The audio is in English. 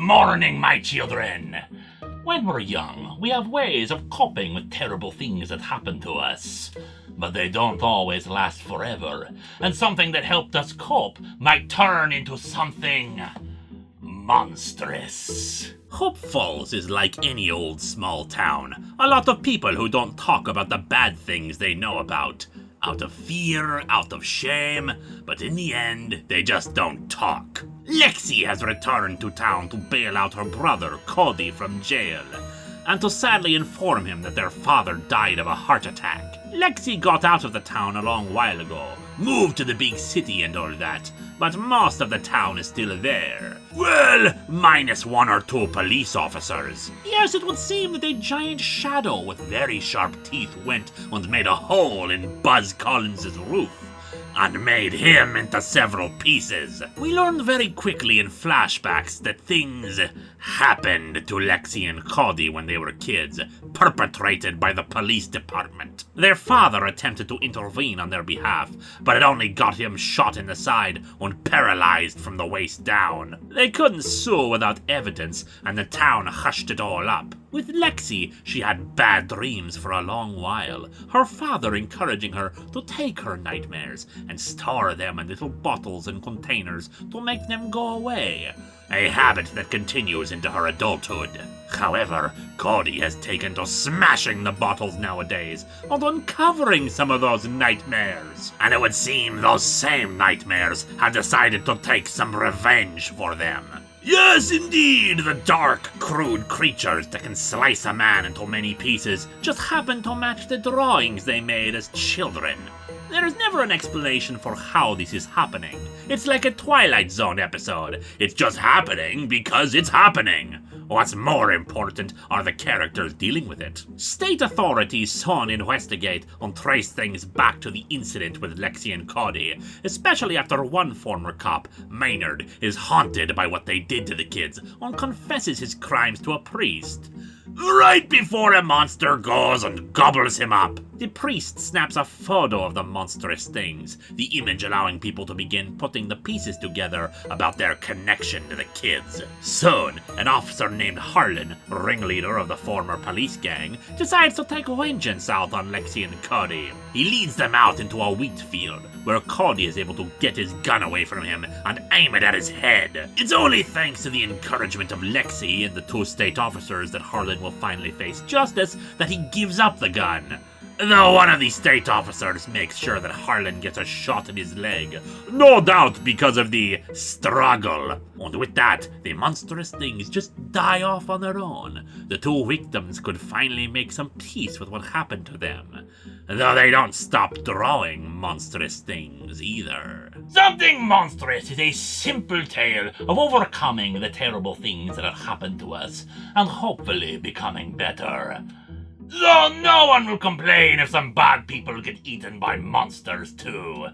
morning, my children! When we're young, we have ways of coping with terrible things that happen to us. But they don't always last forever, and something that helped us cope might turn into something monstrous. Hope Falls is like any old small town. A lot of people who don't talk about the bad things they know about. Out of fear, out of shame, but in the end, they just don't talk. Lexi has returned to town to bail out her brother, Cody, from jail, and to sadly inform him that their father died of a heart attack. Lexi got out of the town a long while ago, moved to the big city and all that, but most of the town is still there. Well, minus 1 or 2 police officers. Yes, it would seem that a giant shadow with very sharp teeth went and made a hole in Buzz Collins's roof, and made him into several pieces. We learned very quickly in flashbacks that things happened to Lexi and Cody when they were kids, perpetrated by the police department. Their father attempted to intervene on their behalf, but it only got him shot in the side and paralyzed from the waist down. They couldn't sue without evidence, and the town hushed it all up. With Lexi, she had bad dreams for a long while, her father encouraging her to take her nightmares and store them in little bottles and containers to make them go away, a habit that continues into her adulthood. However, Cody has taken to smashing the bottles nowadays and uncovering some of those nightmares. And it would seem those same nightmares have decided to take some revenge for them. Yes, indeed, the dark, crude creatures that can slice a man into many pieces just happen to match the drawings they made as children. There is never an explanation for how this is happening. It's like a Twilight Zone episode. It's just happening because it's happening. What's more important are the characters dealing with it. State authorities soon investigate and trace things back to the incident with Lexi and Cody, especially after one former cop, Maynard, is haunted by what they did to the kids and confesses his crimes to a priest. Right before a monster goes and gobbles him up. The priest snaps a photo of the monstrous things, the image allowing people to begin putting the pieces together about their connection to the kids. Soon, an officer named Harlan, ringleader of the former police gang, decides to take vengeance out on Lexi and Cody. He leads them out into a wheat field, where Cody is able to get his gun away from him and aim it at his head. It's only thanks to the encouragement of Lexi and the 2 state officers that Harlan will finally face justice that he gives up the gun. Though one of the state officers makes sure that Harlan gets a shot in his leg, no doubt because of the struggle. And with that, the monstrous things just die off on their own. The 2 victims could finally make some peace with what happened to them. Though they don't stop drawing monstrous things either. Something Monstrous is a simple tale of overcoming the terrible things that have happened to us, and hopefully becoming better. So no one will complain if some bad people get eaten by monsters too.